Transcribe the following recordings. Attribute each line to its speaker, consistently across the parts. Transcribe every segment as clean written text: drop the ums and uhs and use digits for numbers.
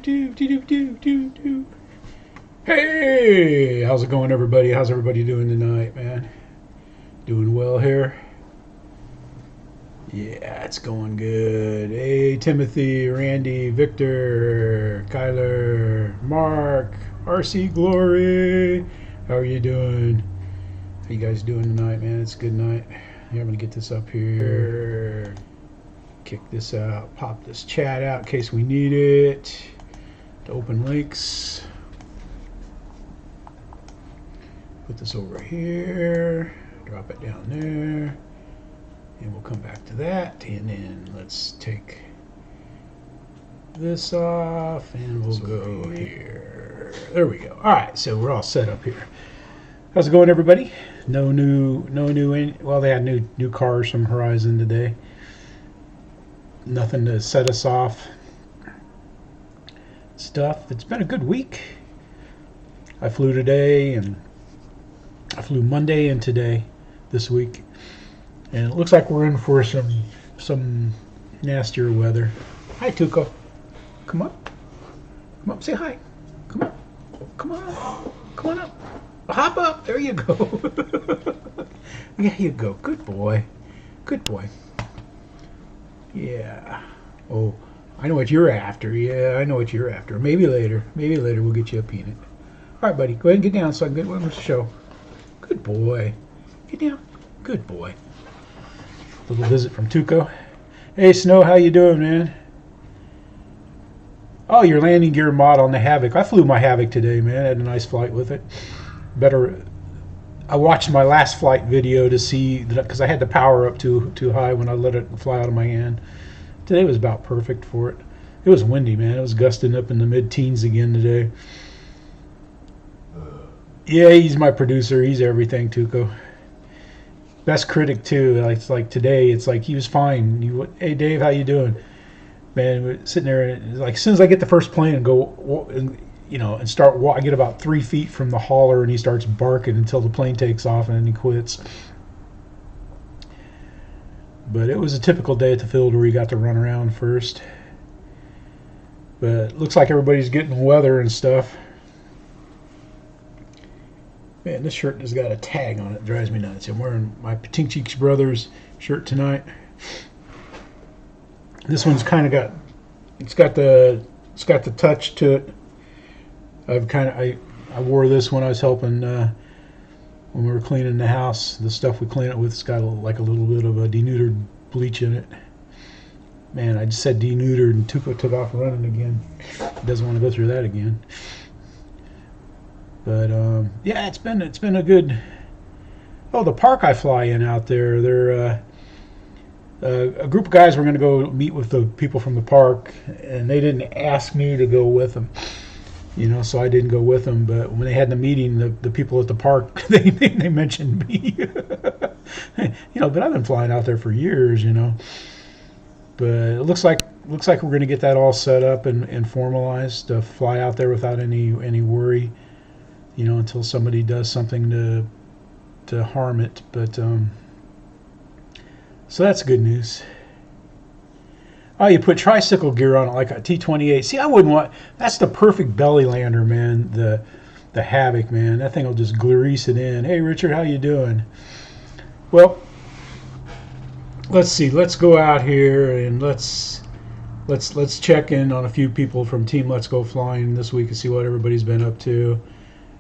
Speaker 1: Hey, how's it going, everybody? How's everybody doing tonight, man? Doing well here? Yeah, it's going good. Hey, Timothy, Randy, Victor, Kyler, Mark, RC Glory. How are you doing? How you guys doing tonight, man? It's a good night. Here, I'm gonna get this up here. Kick this out. Pop this chat out in case we need it. To open links. Put this over here. Drop it down there. And we'll come back to that. And then let's take this off and we'll go here. There we go. All right, so we're all set up here. How's it going, everybody? No new, well, they had new cars from Horizon today. Nothing to set us off. Stuff. It's been a good week. I flew today and I flew Monday and today this week, and it looks like we're in for some nastier weather. Hi, Tuco. Come up. Come up. Say hi. Come up. Come on. Come on up. Hop up. There you go. There you go. Good boy. Good boy. Yeah. Oh, I know what you're after. Yeah, I know what you're after. Maybe later. Maybe later we'll get you a peanut. All right, buddy. Go ahead and get down so I can get one more show. Good boy. Get down. Good boy. Little visit from Tuco. Hey, Snow, how you doing, man? Oh, your landing gear mod on the Havoc. I flew my Havoc today, man. I had a nice flight with it. I watched my last flight video to see, because I had the power up too high when I let it fly out of my hand. Today was about perfect for it. It was windy, man. It was gusting up in the mid-teens again today. Yeah, he's my producer. He's everything, Tuco. Best critic too. It's like today. It's like he was fine. Hey, Dave, how you doing? Man, we're sitting there, and like as soon as I get the first plane and go, and start, I get about 3 feet from the hauler, and he starts barking until the plane takes off, and then he quits. But it was a typical day at the field where he got to run around first. But it looks like everybody's getting weather and stuff. Man, this shirt has got a tag on it. It drives me nuts. I'm wearing my Pink Cheeks Brothers shirt tonight. This one's kind of got, it's got the touch to it. I wore this when I was helping when we were cleaning the house. The stuff we clean it with, it's got like a little bit of a denuded bleach in it. Man, I just said denuded and Tuco took off running again. He doesn't want to go through that again. But yeah, it's been a good. Oh, the park I fly in out there, they're a group of guys were going to go meet with the people from the park, and they didn't ask me to go with them. So I didn't go with them. But when they had the meeting, the people at the park, they mentioned me. But I've been flying out there for years, But it looks like we're going to get that all set up and formalized to fly out there without any worry, until somebody does something to harm it. But so that's good news. Oh, you put tricycle gear on it like a T-28. See, I wouldn't want. That's the perfect belly lander, man. The Havoc, man. That thing will just grease it in. Hey, Richard, how you doing? Well, let's see. Let's go out here and let's check in on a few people from Team Let's Go Flying this week and see what everybody's been up to.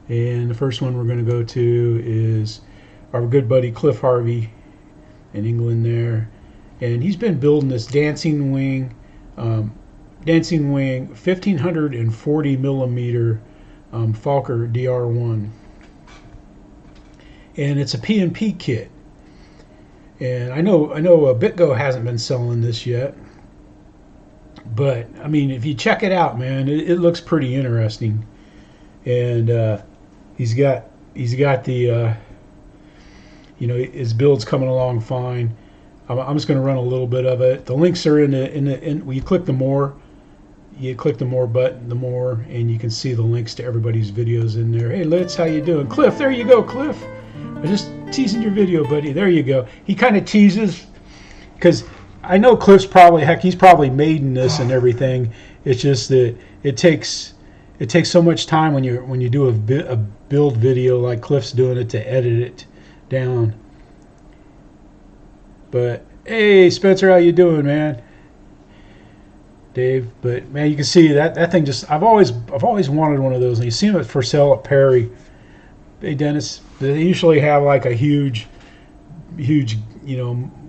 Speaker 1: And the first one we're going to go to is our good buddy Cliff Harvey in England there. And he's been building this Dancing Wing 1540 millimeter Fokker DR1, and it's a P&P kit. And I know BitGo hasn't been selling this yet, but I mean, if you check it out, man, it looks pretty interesting. And he's got the his build's coming along fine. I'm just going to run a little bit of it. The links are in when you click the more button, and you can see the links to everybody's videos in there. Hey, Litz, how you doing? Cliff, there you go, Cliff. I'm just teasing your video, buddy. There you go. He kind of teases because I know Cliff's probably, heck, he's probably made in this and everything. It's just that it takes so much time when you do a build video like Cliff's doing it to edit it down. But hey, Spencer, how you doing, man? Dave, but man, you can see that thing just, I've always wanted one of those, and you see them for sale at Perry. Hey, Dennis, they usually have like a huge,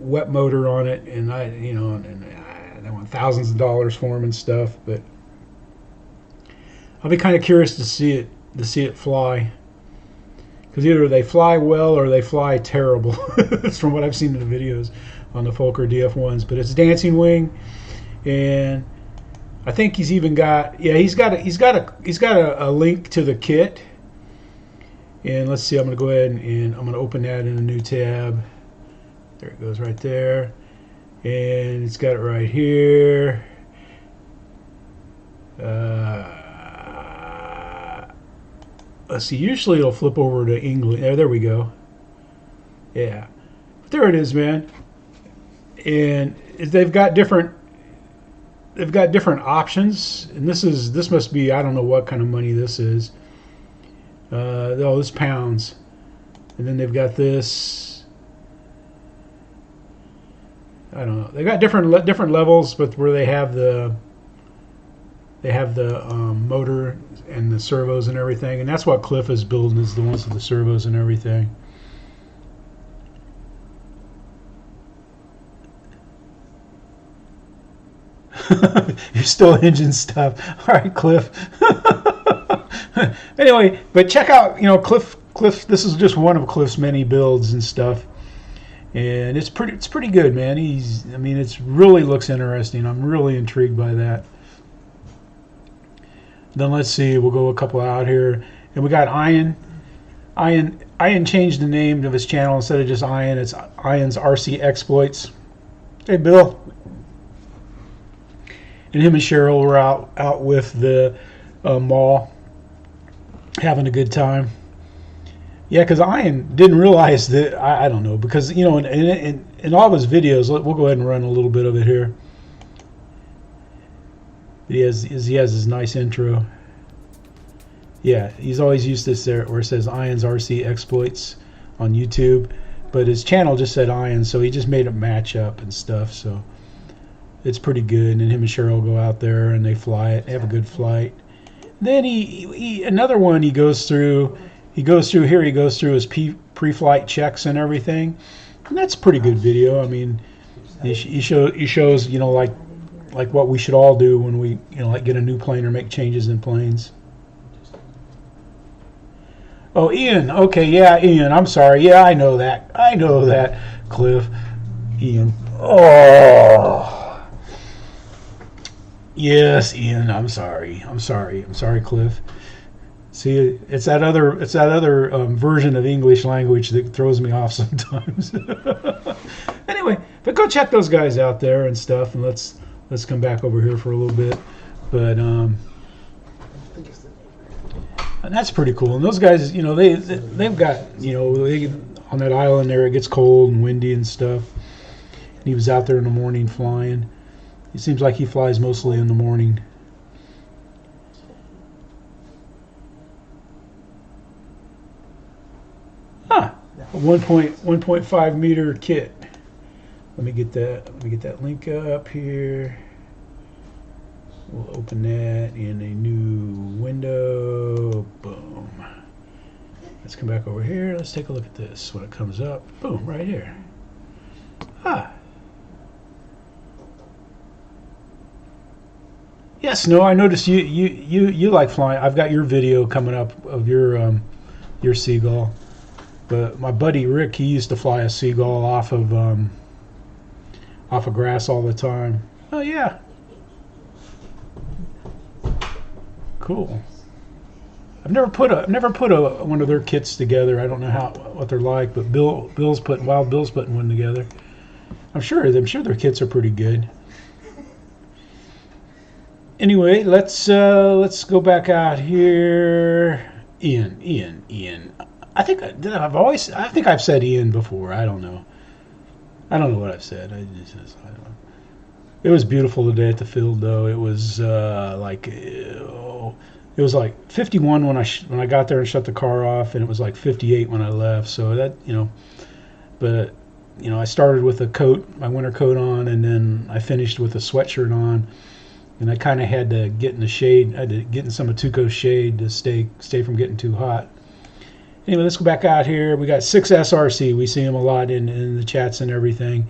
Speaker 1: wet motor on it, and I want thousands of dollars for them and stuff. But I'll be kind of curious to see it fly, because either they fly well or they fly terrible. That's from what I've seen in the videos on the Fokker DF1s. But it's dancing wing, and I think he's even got he's got a link to the kit. And let's see, I'm going to go ahead and I'm going to open that in a new tab. There it goes right there. And it's got it right here. Let's see, usually it'll flip over to English. There we go. Yeah. But there it is, man. And they've got different options. And this must be, I don't know what kind of money this is. Oh, this pounds, and then they've got this. I don't know. They got different levels, but where they have the motor and the servos and everything, and that's what Cliff is building, is the ones with the servos and everything. You're still engine stuff. All right, Cliff. Anyway, but check out, Cliff. This is just one of Cliff's many builds and stuff, and it's pretty good, man. It really looks interesting. I'm really intrigued by that. Then let's see, we'll go a couple out here, and we got Ian. Ian changed the name of his channel. Instead of just Ian, it's Ian's RC Exploits. Hey, Bill. And him and Cheryl were out with the Maule, having a good time. Yeah, because Ian didn't realize that, I don't know, because in all of his videos, we'll go ahead and run a little bit of it here. He has his nice intro. Yeah, he's always used this there where it says Ian's RC Exploits on YouTube, but his channel just said Ian, so he just made it match up and stuff. So it's pretty good. And him and Cheryl go out there and they fly it. They have a good flight. Then another one he goes through his pre-flight checks and everything, and that's a pretty good video. I mean, he shows like what we should all do when we like get a new plane or make changes in planes. Oh, Ian. Okay, yeah, Ian. I'm sorry. Yeah, I know that, Cliff. Ian. Oh. Yes, Ian. I'm sorry, Cliff. See, it's that other version of English language that throws me off sometimes. Anyway, but go check those guys out there and stuff, and let's come back over here for a little bit. But and that's pretty cool. And those guys, they've got, on that island there, it gets cold and windy and stuff. And he was out there in the morning flying. It seems like he flies mostly in the morning. Huh. A 1.5 meter kit. Let me get that link up here. We'll open that in a new window. Boom. Let's come back over here. Let's take a look at this when it comes up. Boom, right here. Ah. Yes, no, I noticed you like flying. I've got your video coming up of your seagull. But my buddy Rick, he used to fly a seagull off of grass all the time. Oh yeah. Cool. I've never put one of their kits together. I don't know what they're like, but Wild Bill's putting one together. I'm sure their kits are pretty good. Anyway, let's go back out here. Ian. I think I've said Ian before. I don't know what I've said. I don't know. It was beautiful today at the field, though. It was it was like 51 when I got there and shut the car off, and it was like 58 when I left. So that, but I started with a coat, my winter coat on, and then I finished with a sweatshirt on, and I kind of had to get in the shade. I had to get in some Atuco shade to stay from getting too hot. Anyway, let's go back out here. We got 6SRC. We see him a lot in the chats and everything,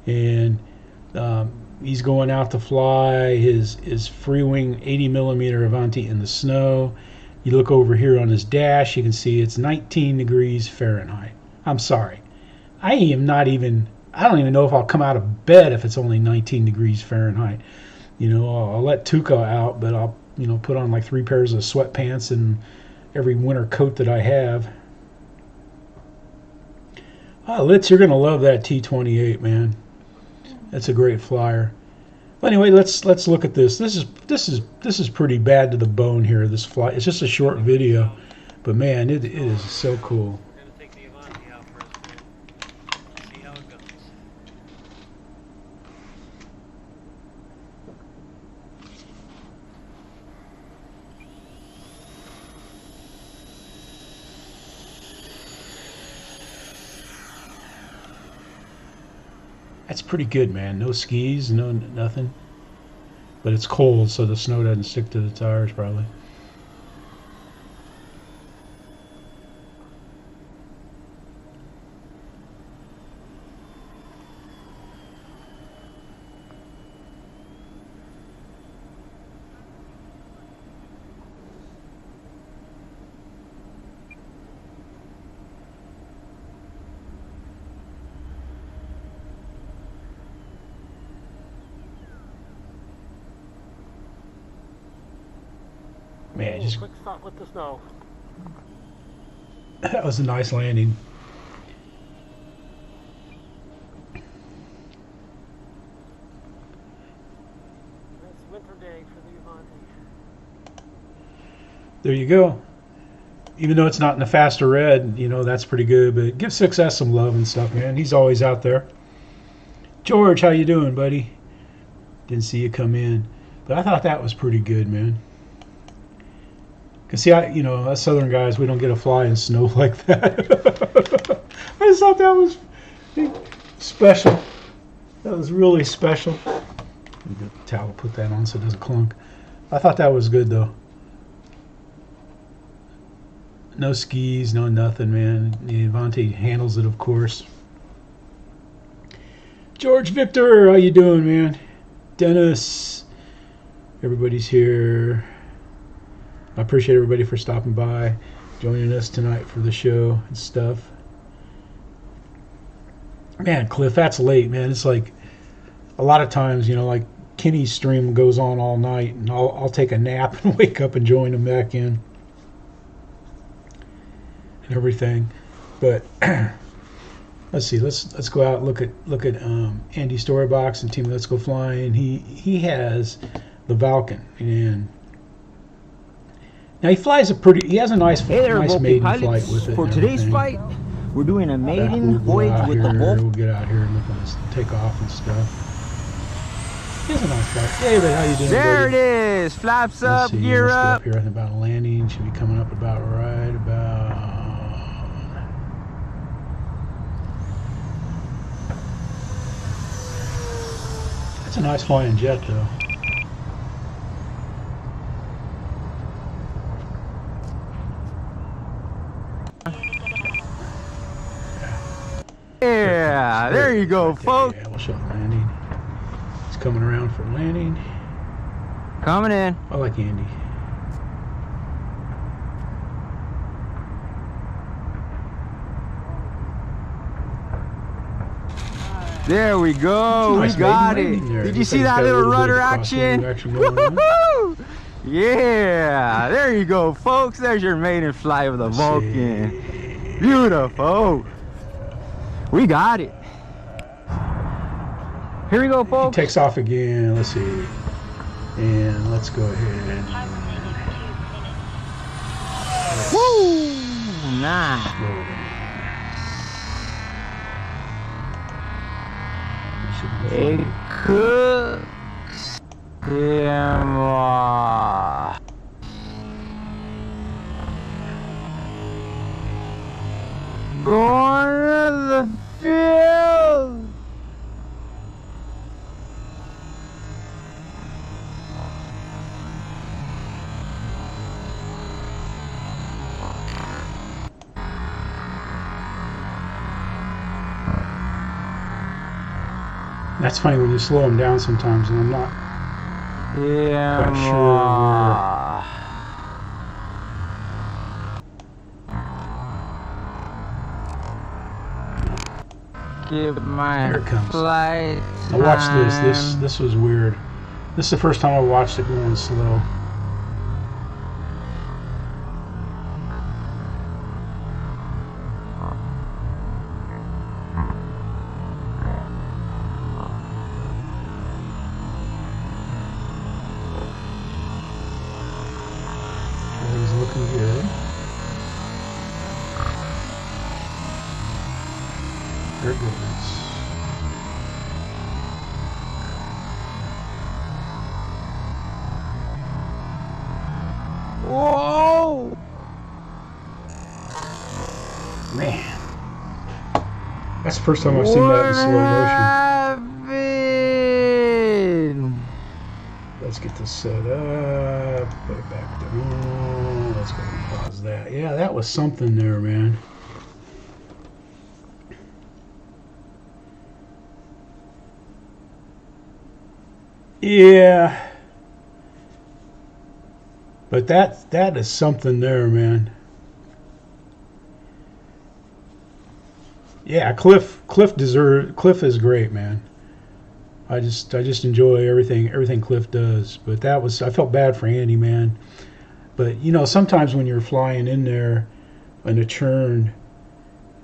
Speaker 1: and he's going out to fly his free wing 80mm Avanti in the snow. You look over here on his dash, you can see it's 19 degrees Fahrenheit. I'm sorry. I don't even know if I'll come out of bed if it's only 19 degrees Fahrenheit. I'll let Tuca out, but I'll, put on like 3 pairs of sweatpants and every winter coat that I have. Litz, you're going to love that T-28, man. That's a great flyer. Well, anyway, let's look at this. This is pretty bad to the bone here. This flight. It's just a short video, but man, it is so cool.
Speaker 2: We're gonna take the Avanti out first, see how it goes.
Speaker 1: That's pretty good, man. No skis, no nothing. But it's cold, so the snow doesn't stick to the tires, probably. Man, just
Speaker 2: quick stop with the snow.
Speaker 1: That was a nice landing.
Speaker 2: Nice winter day for the Avanti.
Speaker 1: There you go. Even though it's not in the faster red, that's pretty good. But give 6S some love and stuff, man. He's always out there. George, how you doing, buddy? Didn't see you come in, but I thought that was pretty good, man. Cause see, us Southern guys, we don't get a fly in snow like that. I just thought that was special. That was really special. Get a towel, put that on so it doesn't clunk. I thought that was good though. No skis, no nothing, man. The Avanti handles it, of course. George Victor, how you doing, man? Dennis, everybody's here. I appreciate everybody for stopping by, joining us tonight for the show and stuff. Man, Cliff, that's late, man. It's like a lot of times, like Kenny's stream goes on all night, and I'll take a nap and wake up and join him back in and everything. But let's see, let's go out and look at Andy's Storybox and Team Let's Go Flying. He has the Vulcan, and now he flies he has a nice maiden flight with it.
Speaker 3: For today's flight, we're doing a maiden voyage with the Vulcan.
Speaker 1: We'll get out here and look at this take off and stuff. He has a nice flight. David, how you doing,
Speaker 3: There
Speaker 1: buddy?
Speaker 3: it is. Flaps up, gear
Speaker 1: let's
Speaker 3: up.
Speaker 1: Get up here, I think about a landing. Should be coming up about right about. That's a nice flying jet, though.
Speaker 3: Yeah, there you go, folks.
Speaker 1: Yeah, we'll show the landing. He's coming around for landing.
Speaker 3: Coming in.
Speaker 1: I like Andy.
Speaker 3: There we go.
Speaker 1: Nice
Speaker 3: We got it.
Speaker 1: maiden there.
Speaker 3: Did you
Speaker 1: Looks
Speaker 3: see
Speaker 1: like he's
Speaker 3: that
Speaker 1: got a
Speaker 3: little
Speaker 1: bit of
Speaker 3: rudder
Speaker 1: crosswind
Speaker 3: action?
Speaker 1: going on.
Speaker 3: Woohoo! Yeah, there you go, folks. There's your maiden flight of the Vulcan. Beautiful. We got it. Here we go, folks.
Speaker 1: He takes off again. Let's see. And let's go ahead.
Speaker 3: Woo! Nice. Hey, cool. Yeah. Going to the field.
Speaker 1: That's funny when you slow them down sometimes, and I'm not
Speaker 3: Yeah.
Speaker 1: quite sure
Speaker 3: Give my
Speaker 1: Here it comes.
Speaker 3: flight.
Speaker 1: Now watch this.
Speaker 3: time.
Speaker 1: This was weird. This is the first time I watched it going slow. Everything's looking good. There it goes.
Speaker 3: Whoa!
Speaker 1: Man. That's the first time I've seen that in slow motion.
Speaker 3: Happened?
Speaker 1: Let's get this set up. Put it back to normal. Let's go and pause that. Yeah, that was something there, man. Yeah. But that is something there, man. Yeah, Cliff is great, man. I just enjoy everything Cliff does. But that was, I felt bad for Andy, man. But you know, sometimes when you're flying in there in a churn,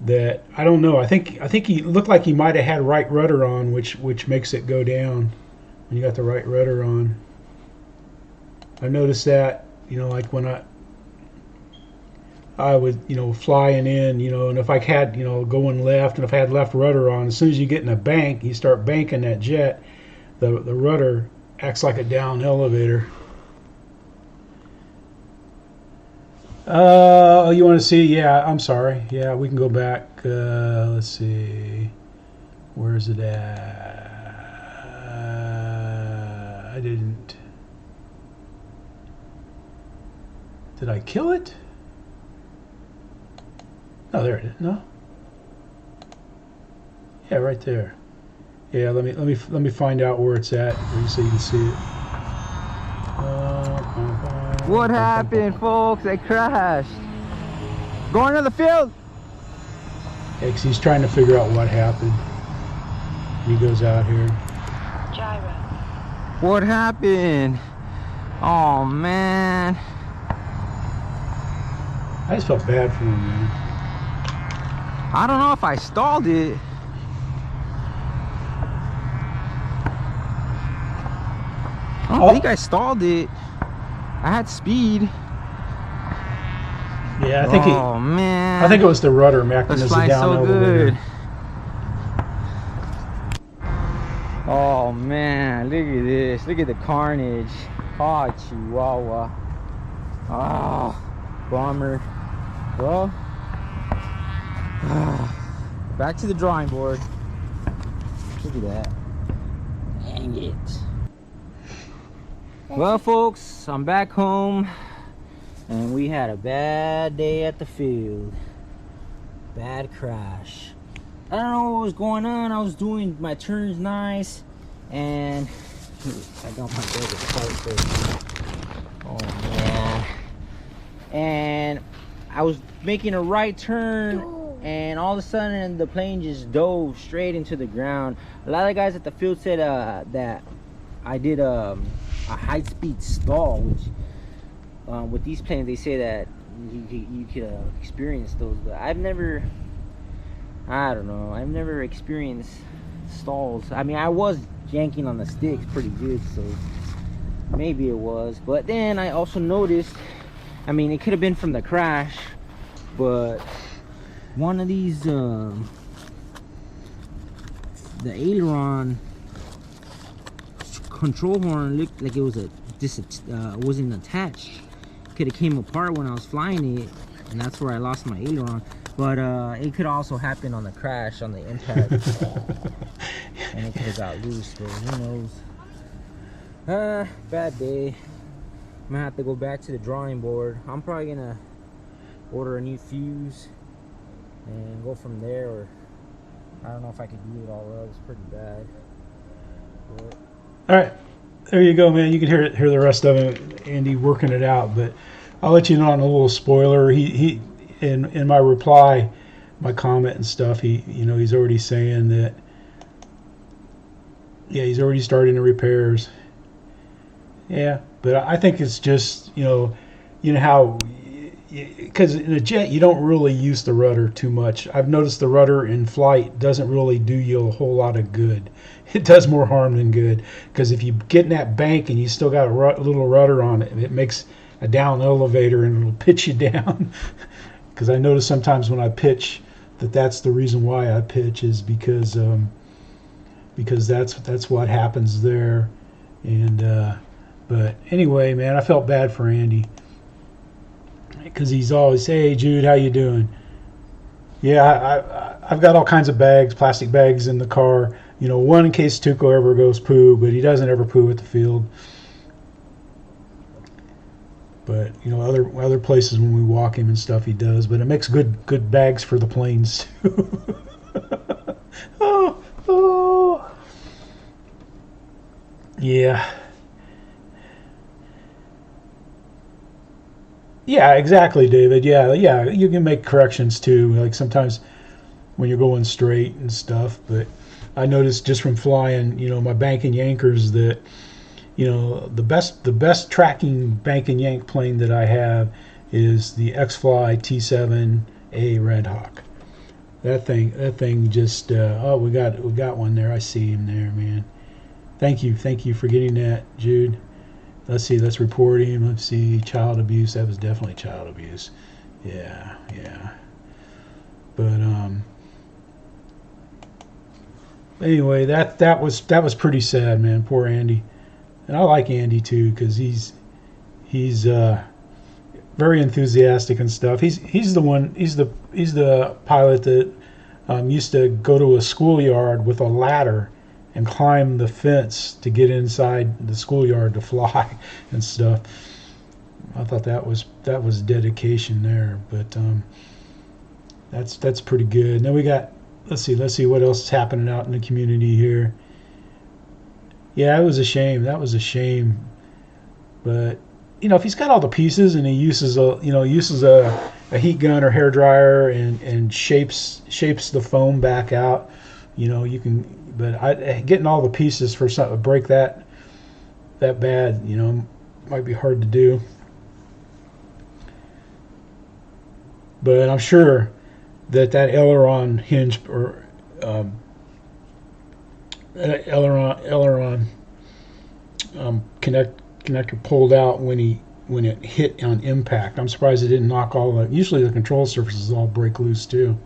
Speaker 1: that I don't know. I think he looked like he might have had right rudder on, which makes it go down when you got the right rudder on. I noticed that, you know, like when I would, you know, flying in, you know, and if I had, you know, going left, and if I had left rudder on, as soon as you get in a bank, you start banking that jet, the rudder acts like a down elevator. You want to see? Yeah, I'm sorry. Yeah, we can go back. Let's see. Where's it at? I didn't. Did I kill it? Oh, there it is. No. Yeah, right there. Yeah, let me find out where it's at so you can see it.
Speaker 3: What happened, folks? I crashed. Going to the field.
Speaker 1: Yeah, 'cause he's trying to figure out what happened. He goes out here.
Speaker 4: Gyro.
Speaker 3: What happened? Oh man.
Speaker 1: I just felt bad for him, man.
Speaker 3: I don't know if I stalled it. I don't think I stalled it. I had speed.
Speaker 1: Yeah, I think
Speaker 3: oh man.
Speaker 1: I think it was the rudder acting
Speaker 3: This
Speaker 1: as a
Speaker 3: flies
Speaker 1: down
Speaker 3: so
Speaker 1: elevator.
Speaker 3: good. Oh man, look at this. Look at the carnage. Oh, Chihuahua. Oh, bummer. Well, back to the drawing board. Look at that. Dang it. Well, folks, I'm back home, and we had a bad day at the field. Bad crash. I don't know what was going on. I was doing my turns nice, and I got my favorite part. Oh man. And I was making a right turn, and all of a sudden the plane just dove straight into the ground. A lot of guys at the field said that I did a high speed stall, which with these planes they say that you could experience those, but I've never, I don't know, I've never experienced stalls. I mean, I was yanking on the sticks pretty good, so maybe it was. But then I also noticed, I mean, it could have been from the crash, but one of these the aileron control horn looked like it was wasn't attached. Could have came apart when I was flying it, and that's where I lost my aileron. But it could also happen on the crash, on the impact, and it could have got loose. But who knows? Bad day. I'm gonna have to go back to the drawing board. I'm probably gonna order a new fuse and go from there, or I don't know if I could do it all up. It's pretty bad. But
Speaker 1: all right, there you go, man. You can hear the rest of it, Andy working it out. But I'll let you know on a little spoiler. He in my reply, my comment and stuff. He's already saying that. Yeah, he's already starting the repairs. Yeah, but I think it's just how. Because in a jet you don't really use the rudder too much. I've noticed the rudder in flight doesn't really do you a whole lot of good. It does more harm than good, because if you get in that bank and you still got a little rudder on it, it makes a down elevator and it'll pitch you down. Because I notice sometimes when I pitch that's the reason why I pitch, is because that's what happens there. And but anyway, man, I felt bad for Andy, because he's always, hey Jude, how you doing? Yeah, I've got all kinds of bags, plastic bags in the car. One in case Tuco ever goes poo, but he doesn't ever poo at the field. But other places when we walk him and stuff, he does. But it makes good bags for the planes too. oh, yeah. Yeah, exactly, David. Yeah, you can make corrections too. Like sometimes when you're going straight and stuff. But I noticed just from flying, my bank and yankers, that the best tracking bank and yank plane that I have is the X-Fly T7A Red Hawk. That thing just we got one there. I see him there, man. Thank you for getting that, Jude. Let's see, let's report him. Let's see, child abuse. That was definitely child abuse. Yeah. But anyway, that was pretty sad, man. Poor Andy. And I like Andy too, because he's very enthusiastic and stuff. He's the pilot that used to go to a schoolyard with a ladder and climb the fence to get inside the schoolyard to fly and stuff. I thought that was dedication there. But that's pretty good. And then we got, let's see what else is happening out in the community here. Yeah, it was a shame. That was a shame. But if he's got all the pieces and he uses a heat gun or hair dryer and shapes the foam back out, you can. But getting all the pieces for something to break that bad, might be hard to do. But I'm sure that aileron hinge or aileron connector pulled out when it hit on impact. I'm surprised it didn't knock all the. Usually the control surfaces all break loose too.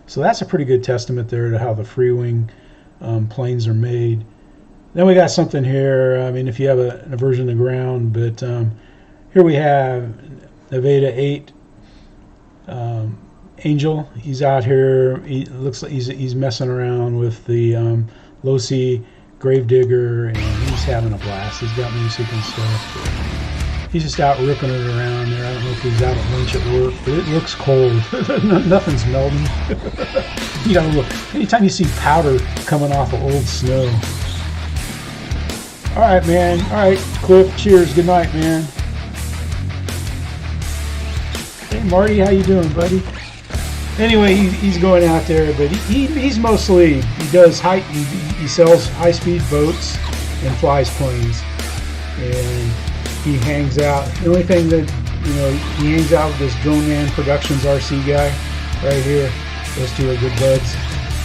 Speaker 1: So that's a pretty good testament there to how the free wing planes are made. Then we got something here. I mean, if you have an aversion to ground, but here we have Nevada 8 Angel. He's out here. He looks like he's messing around with the Losi Gravedigger, and he's having a blast. He's got music and stuff. He's just out ripping it around there. I don't know if he's out at lunch at work, but it looks cold. Nothing's melting. You gotta look. Anytime you see powder coming off of old snow. All right, man. All right, Cliff. Cheers. Good night, man. Hey, Marty, how you doing, buddy? Anyway, he's going out there, but he's mostly he sells high-speed boats and flies planes, and he hangs out. The only thing that he hangs out with this Drone Man Productions RC guy right here. Those two are good buds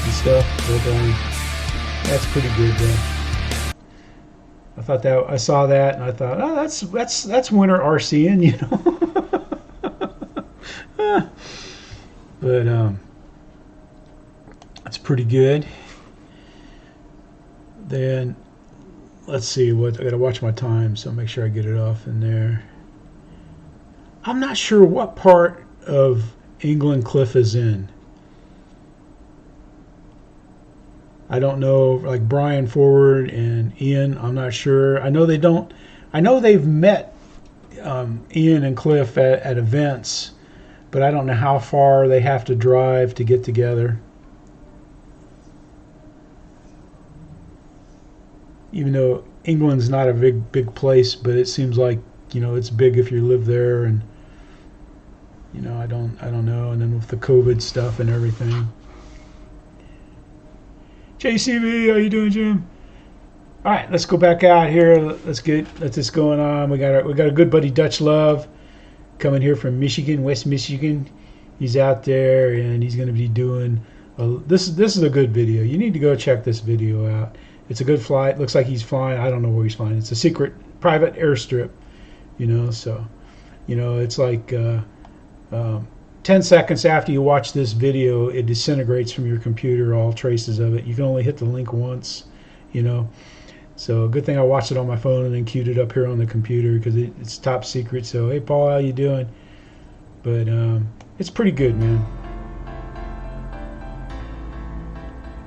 Speaker 1: and stuff, but that's pretty good though. I saw that and I thought, oh, that's winter RCing, But that's pretty good. Then let's see what I gotta watch my time, so make sure I get it off in there. I'm not sure what part of England Cliff is in. I don't know, like Brian Forward and Ian, I'm not sure. I know they don't. I know they've met Ian and Cliff at events, but I don't know how far they have to drive to get together. Even though England's not a big place, but it seems like, you know, it's big if you live there, and you know, I don't know. And then with the COVID stuff and everything. JCB, how you doing, Jim? All right, let's go back out here. Let's this going on. We got a good buddy Dutchlove coming here from Michigan, West Michigan. He's out there and he's going to be doing this is a good video. You need to go check this video out. It's a good flight. Looks like he's flying. I don't know where he's flying. It's a secret private airstrip, you know. So, you know, it's like 10 seconds after you watch this video, it disintegrates from your computer, all traces of it. You can only hit the link once, you know. So good thing I watched it on my phone and then queued it up here on the computer because it's top secret. So, hey, Paul, how you doing? But it's pretty good, man.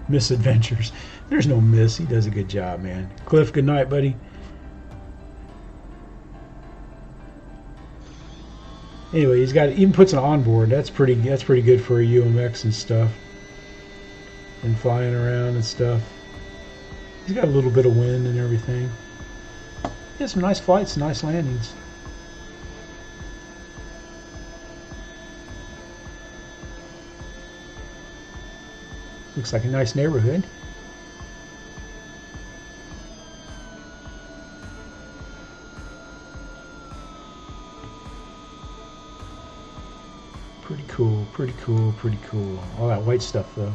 Speaker 1: Misadventures. There's no miss. He does a good job, man. Cliff, good night, buddy. Anyway, he's got even puts an onboard. That's pretty good for a UMX and stuff. And flying around and stuff. He's got a little bit of wind and everything. He has some nice flights, nice landings. Looks like a nice neighborhood. Pretty cool, pretty cool, pretty cool. All that white stuff though.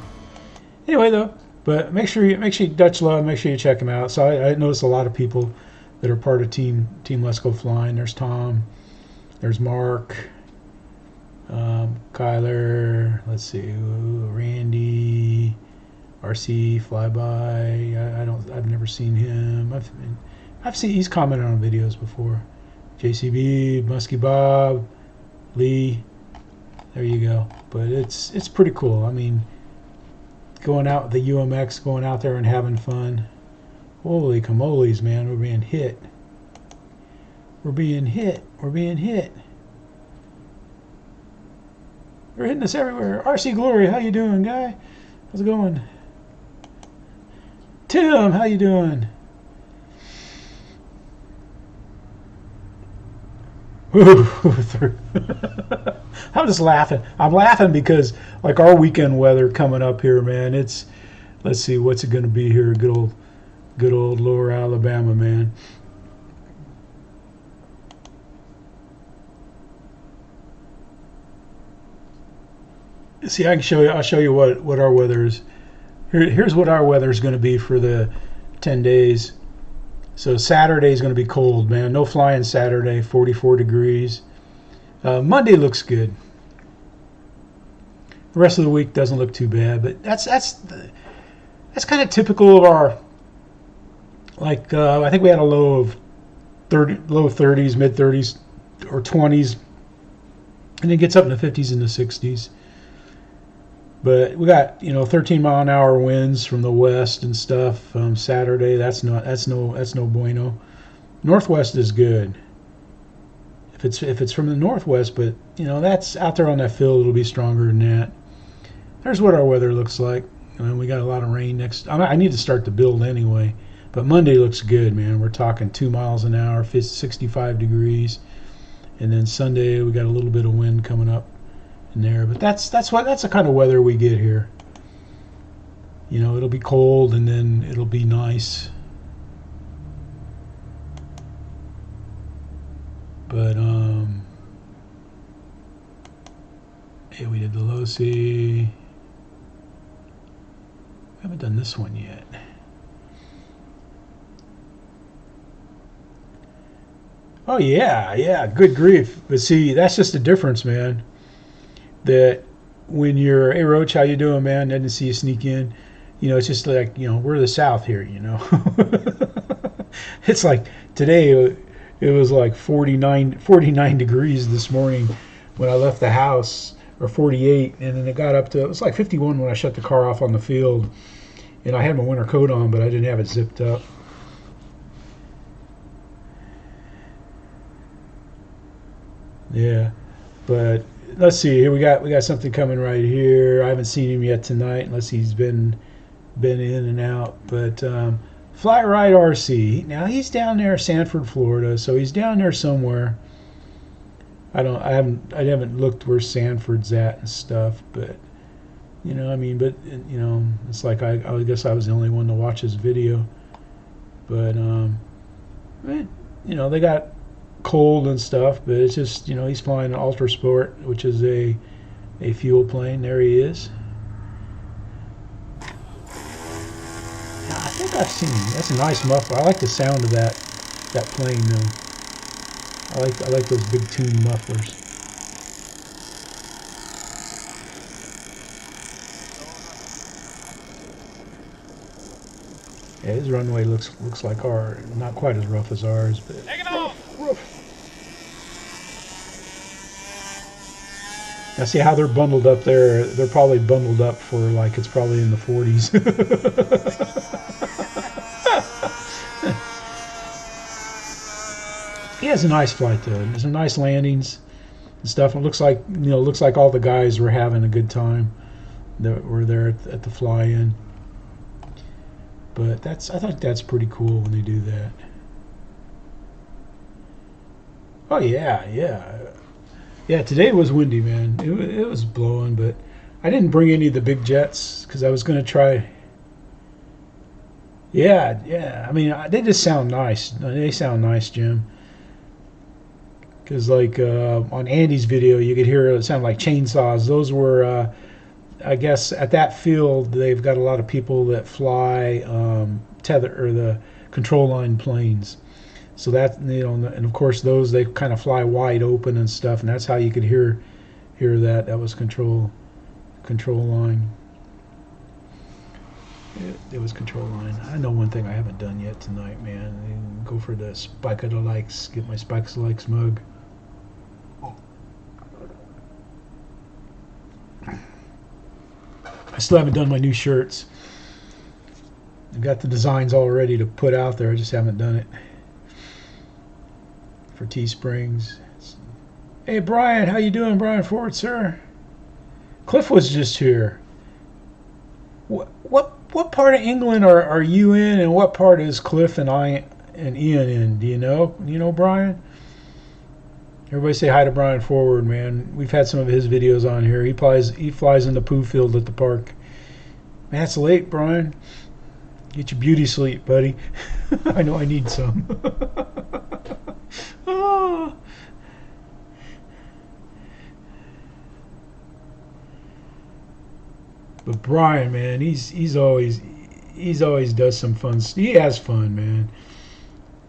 Speaker 1: Anyway though, but make sure you Dutchlove, make sure you check him out. So I noticed a lot of people that are part of Team Let's Go Flying. There's Tom, there's Mark, Kyler, let's see, Randy, RC Flyby. I've never seen him. I've seen, he's commented on videos before. JCB, Muskie Bob, Lee. There you go. But it's pretty cool. I mean, going out with the UMX, going out there and having fun. Holy camoles, man, we're being hit. We're being hit. We're being hit. They're hitting us everywhere. RC Glory, how you doing, guy? How's it going? Tim, how you doing? I'm just laughing. I'm laughing because, like, our weekend weather coming up here, man. It's, let's see, what's it going to be here? Good old Lower Alabama, man. See, I can show you. I'll show you what our weather is. Here's what our weather is going to be for the 10 days. So Saturday is going to be cold, man. No flying Saturday, 44 degrees. Monday looks good. The rest of the week doesn't look too bad, but that's kind of typical of our. Like I think we had a low of low 30s, mid 30s, or 20s, and it gets up in the 50s and the 60s. But we got 13-mile-an-hour winds from the west and stuff. Saturday, that's no bueno. Northwest is good. If it's from the northwest, but that's out there on that field, it'll be stronger than that. There's what our weather looks like. And we got a lot of rain next. I need to start the build anyway. But Monday looks good, man. We're talking 2 miles an hour, 65 degrees, and then Sunday we got a little bit of wind coming up in there. But that's the kind of weather we get here. It'll be cold and then it'll be nice. But yeah, we did the Losi. I haven't done this one yet. Oh yeah, good grief. But see, that's just the difference, man. That when you're, hey Roach, how you doing, man? Didn't see you sneak in. It's just like, we're the South here, It's like today it was like 49 degrees this morning when I left the house, or 48, and then it got up to, it was like 51 when I shut the car off on the field, and I had my winter coat on, but I didn't have it zipped up. Yeah, but let's see here. We got something coming right here. I haven't seen him yet tonight, unless he's been in and out. But FlyRightRC. Now he's down there, Sanford, Florida. So he's down there somewhere. I haven't looked where Sanford's at and stuff. But you know, I mean, but you know, it's like I guess I was the only one to watch his video. But you know, they got cold and stuff, but it's just, you know, he's flying an Ultrasport, which is a fuel plane. There he is. Yeah, I think I've seen him. That's a nice muffler. I like the sound of that plane though. I like those big tune mufflers. Yeah, his runway looks like our, not quite as rough as ours, but
Speaker 2: Take it off!
Speaker 1: rough. Now see how they're bundled up there. They're probably bundled up for like it's probably in the 40s. He has a nice flight though. There's some nice landings and stuff. It looks like, you know, looks like all the guys were having a good time that were there at the fly-in. But I think that's pretty cool when they do that. Oh yeah, yeah. Yeah, today was windy, man. It was blowing, but I didn't bring any of the big jets because I was going to try. Yeah, yeah. I mean, they just sound nice. They sound nice, Jim. Because like on Andy's video, you could hear it sound like chainsaws. Those were, I guess, at that field, they've got a lot of people that fly tether or the control line planes. So that, you know, and of course those, they kind of fly wide open and stuff, and that's how you could hear that. That was control line. It was control line. I know one thing I haven't done yet tonight, man. Go for the Spike of the Likes. Get my Spikes of the Likes mug. I still haven't done my new shirts. I've got the designs all ready to put out there. I just haven't done it. For Teesprings. Hey Brian, how you doing, Brian Ford, sir? Cliff was just here. What part of England are you in, and what part is Cliff and Ian in? Do you know? You know Brian? Everybody say hi to Brian Forward, man. We've had some of his videos on here. He flies in the poo field at the park. Man, it's late, Brian. Get your beauty sleep, buddy. I know I need some. Oh. But Brian, man, he's always does some fun. He has fun, man.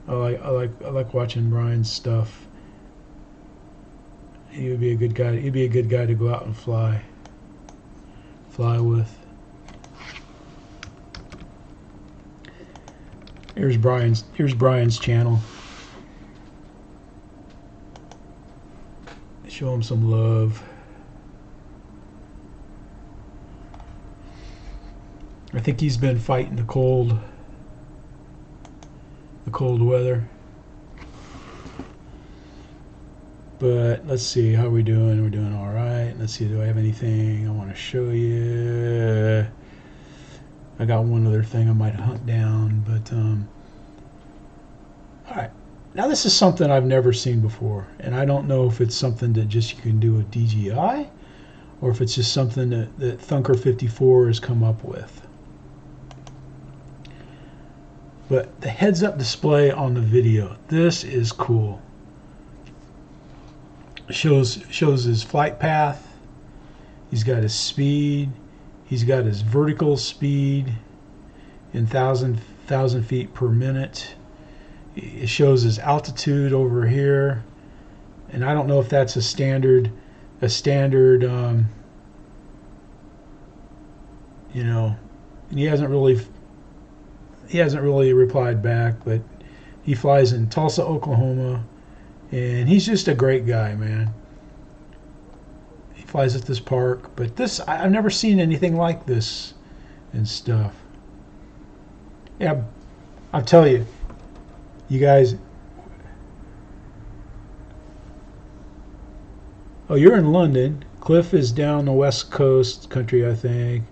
Speaker 1: I like watching Brian's stuff. He would be a good guy. He'd be a good guy to go out and fly with. Here's Brian's channel. Show him some love. I think he's been fighting the cold weather. But let's see, how are we doing? We're doing all right. Let's see, do I have anything I want to show you? I got one other thing I might hunt down, but all right. Now this is something I've never seen before, and I don't know if it's something that just you can do with DJI, or if it's just something that Thunker 54 has come up with. But the heads-up display on the video, this is cool. It shows his flight path. He's got his speed. He's got his vertical speed in thousand feet per minute. It shows his altitude over here, and I don't know if that's a standard. You know, he hasn't really replied back, but He flies in Tulsa, Oklahoma, and he's just a great guy, man. He flies at this park, but this, I've never seen anything like this and stuff. Yeah, I'll tell you, you guys. Oh, you're in London. Cliff is down the west coast country, I think.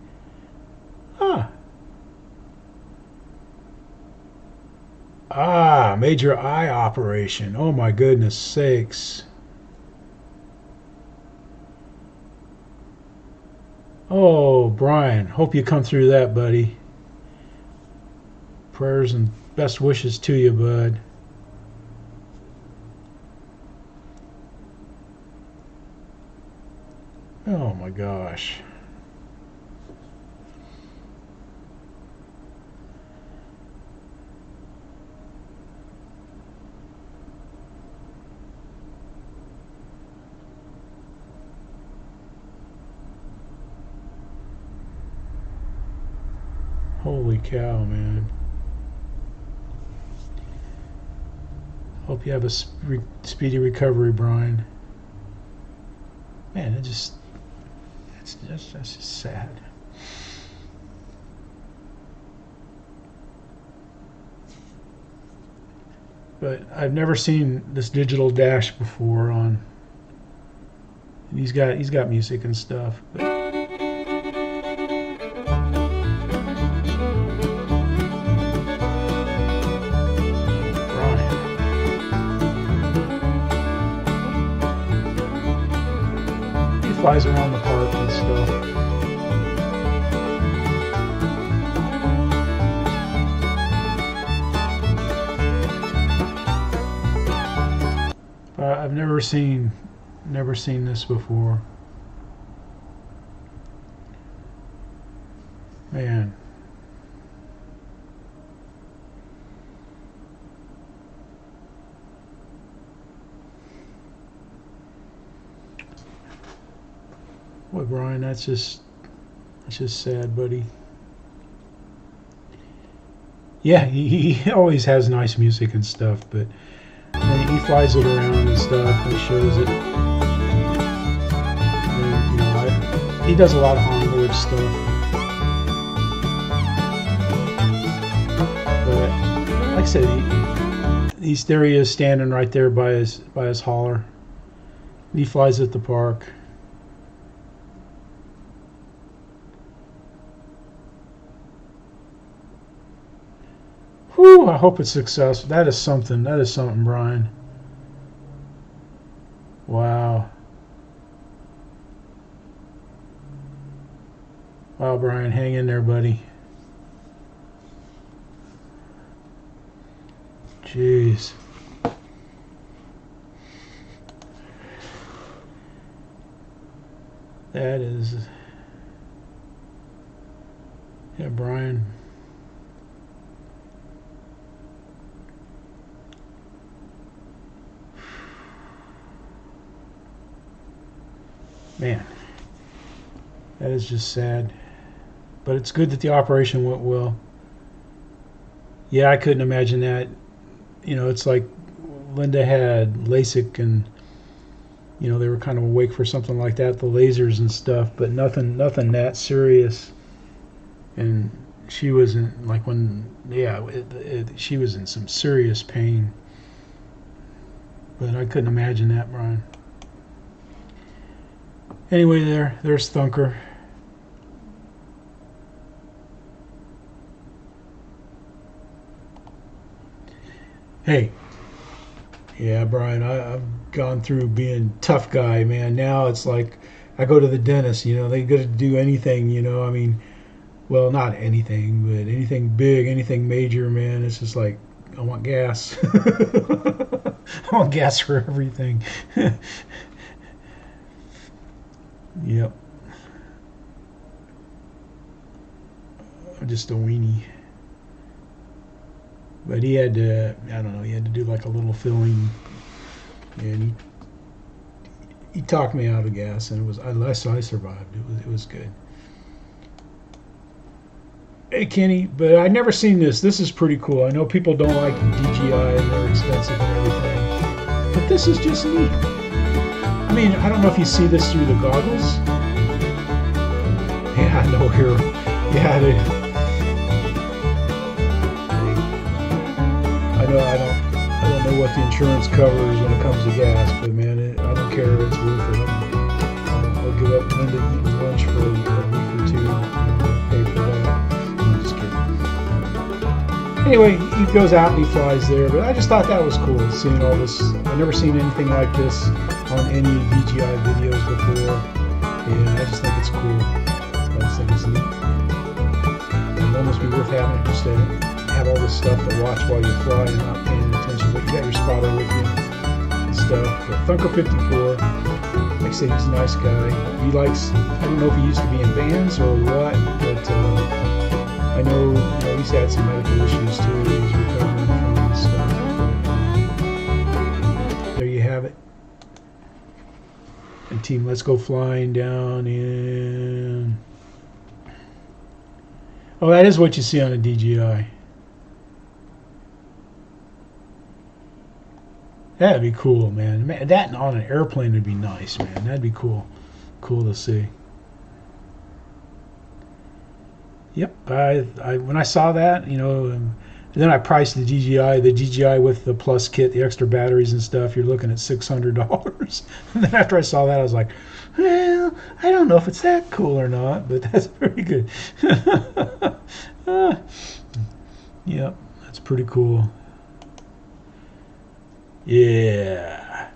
Speaker 1: Major eye operation. Oh my goodness sakes. Oh, Brian, hope you come through that, buddy. Prayers and best wishes to you, bud. Oh my gosh. Holy cow, man. Hope you have a speedy recovery, Brian. Man, that's just sad. But I've never seen this digital dash before on. He's got music and stuff. But flies around the park and stuff. I've never seen this before. Man. Boy, Brian, that's just sad, buddy. Yeah, he always has nice music and stuff, but he flies it around and stuff and shows it. And, you know, he does a lot of onboard stuff. But like I said, there he is standing right there by his hauler. He flies at the park. Whew, I hope it's successful. That is something, Brian. Wow. Wow, Brian, hang in there, buddy. Jeez. That is... Yeah, Brian. Man, that is just sad. But it's good that the operation went well. Yeah, I couldn't imagine that. You know, it's like Linda had LASIK and, you know, they were kind of awake for something like that, the lasers and stuff, but nothing that serious. And she was in, like when, yeah, she was in some serious pain. But I couldn't imagine that, Brian. Anyway, there's Thunker. Hey, yeah, Brian, I've gone through being tough guy, man. Now it's like I go to the dentist, you know, they got to do anything, you know, I mean, well, not anything, but anything big, anything major, man. It's just like, I want gas. I want gas for everything. Yep. I'm just a weenie. But he had to, I don't know, he had to do like a little filling, and he talked me out of gas, and it was, I survived. It was good. Hey Kenny, but I've never seen this. This is pretty cool. I know people don't like DJI and they're expensive and everything, but this is just neat. I mean, I don't know if you see this through the goggles. Yeah, no, here. Yeah, I don't know what the insurance covers when it comes to gas, but man, I don't care. It's worth it. I'll give up Linda eating lunch for a week or two and pay for that. I'm just kidding. Anyway, he goes out and he flies there, but I just thought that was cool, seeing all this. I've never seen anything like this on any DJI videos before, and I just think it's cool. I just think it's neat. It'd almost be worth having it just to have all this stuff to watch while you fly and not paying attention, but you got your spotter with you and stuff. But Funker 54, like I say, he's a nice guy. He likes, I don't know if he used to be in bands or what, but I know, he's had some medical issues too. He's recovering from and stuff. But, there you have it. And team, let's go flying down in. Oh, that is what you see on a DJI. That'd be cool, man. That on an airplane would be nice, man. That'd be cool. Cool to see. Yep. When I saw that, then I priced the DJI with the plus kit, the extra batteries and stuff. You're looking at $600. And then after I saw that, I was like, well, I don't know if it's that cool or not, but that's pretty good. Yep, that's pretty cool. Yeah.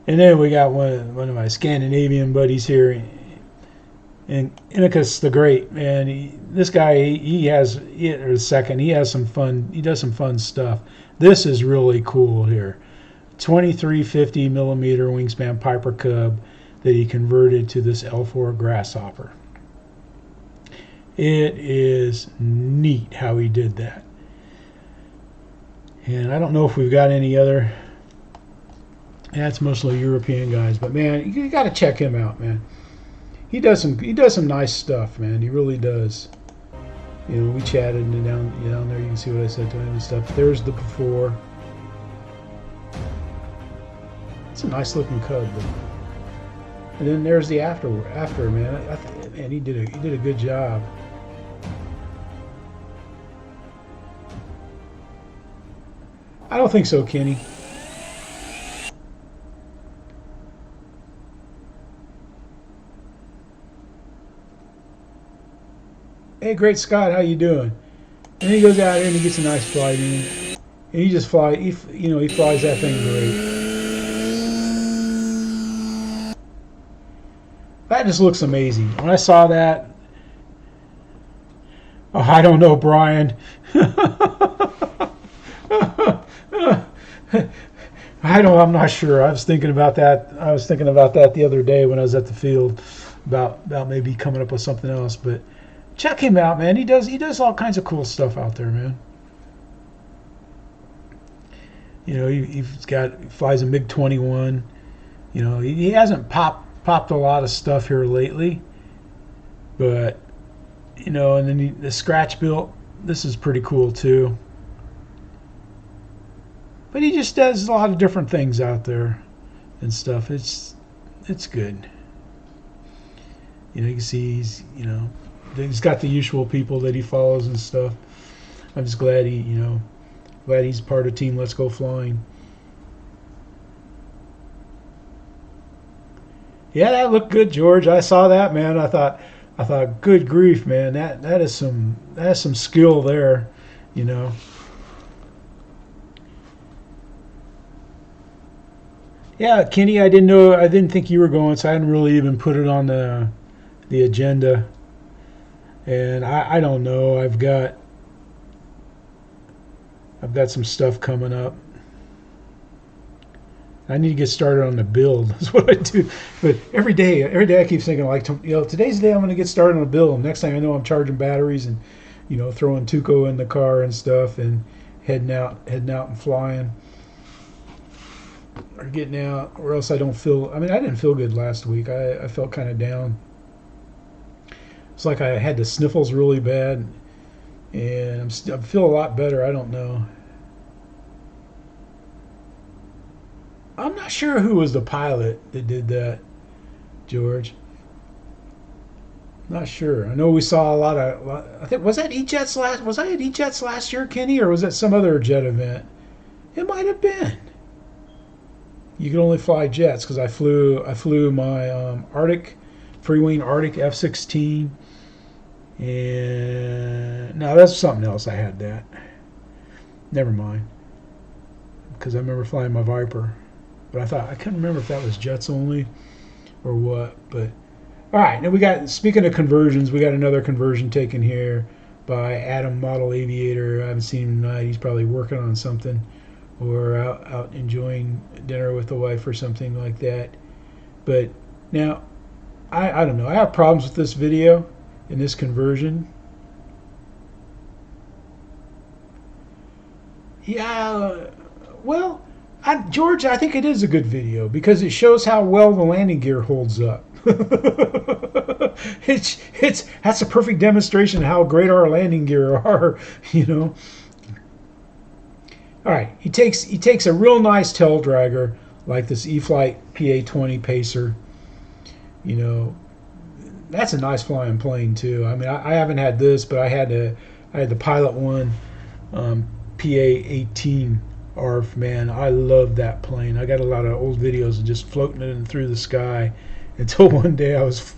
Speaker 1: And then we got one of my Scandinavian buddies here, and Icarus the Great, man. This guy, he has some fun. He does some fun stuff. This is really cool here. 2350 millimeter wingspan Piper Cub that he converted to this L-4 Grasshopper. It is neat how he did that. And I don't know if we've got any other. That's mostly European guys, but man, you got to check him out, man. He does some nice stuff, man. He really does. We chatted and down there. You can see what I said to him and stuff. There's the before. It's a nice looking Cub, and then there's the after, man. Man, he did a good job. I don't think so, Kenny. Hey, great Scott, how you doing? And he goes out here and he gets a nice flight in, and he just flies. He flies that thing great. That just looks amazing. When I saw that, oh, I don't know, Brian. I'm not sure. I was thinking about that. The other day when I was at the field about maybe coming up with something else, but. Check him out, man. He does all kinds of cool stuff out there, man. He flies a MiG-21. He hasn't popped a lot of stuff here lately, but and then the scratch built. This is pretty cool too. But he just does a lot of different things out there and stuff. It's good. You can see he's got the usual people that he follows and stuff. I'm just glad he's part of Team Let's Go Flying. Yeah, that looked good, George. I saw that, man. I thought, good grief, man. That is some skill there, Yeah, Kenny, I didn't think you were going, so I hadn't really even put it on the agenda. And I don't know. I've got some stuff coming up. I need to get started on the build. That's what I do. But every day I keep thinking today's the day I'm going to get started on the build. Next thing I know, I'm charging batteries and throwing Tuco in the car and stuff and heading out and flying or getting out, or else I don't feel. I didn't feel good last week. I felt kind of down. It's like I had the sniffles really bad, and I feel a lot better. I don't know. I'm not sure who was the pilot that did that, George. Not sure. I know we saw a lot of. I think was that E-Jets last. Was I at E-Jets last year, Kenny, or was that some other jet event? It might have been. You could only fly jets because I flew my Arctic, free-wing Arctic F-16, and no, that's something else. I had that. Never mind, because I remember flying my Viper, but I couldn't remember if that was jets only or what. But all right, now we got. Speaking of conversions, we got another conversion taken here by Adam Model Aviator. I haven't seen him tonight. He's probably working on something, or out enjoying dinner with the wife or something like that. But now, I don't know. I have problems with this video and this conversion. Yeah, well, George, I think it is a good video because it shows how well the landing gear holds up. That's a perfect demonstration of how great our landing gear are, you know. All right, he takes a real nice tail dragger like this Eflite PA-20 Pacer. You know, that's a nice flying plane too. I mean, I haven't had this, but I had the Pilot One PA-18 ARF. Man, I love that plane. I got a lot of old videos of just floating it in through the sky until one day I was.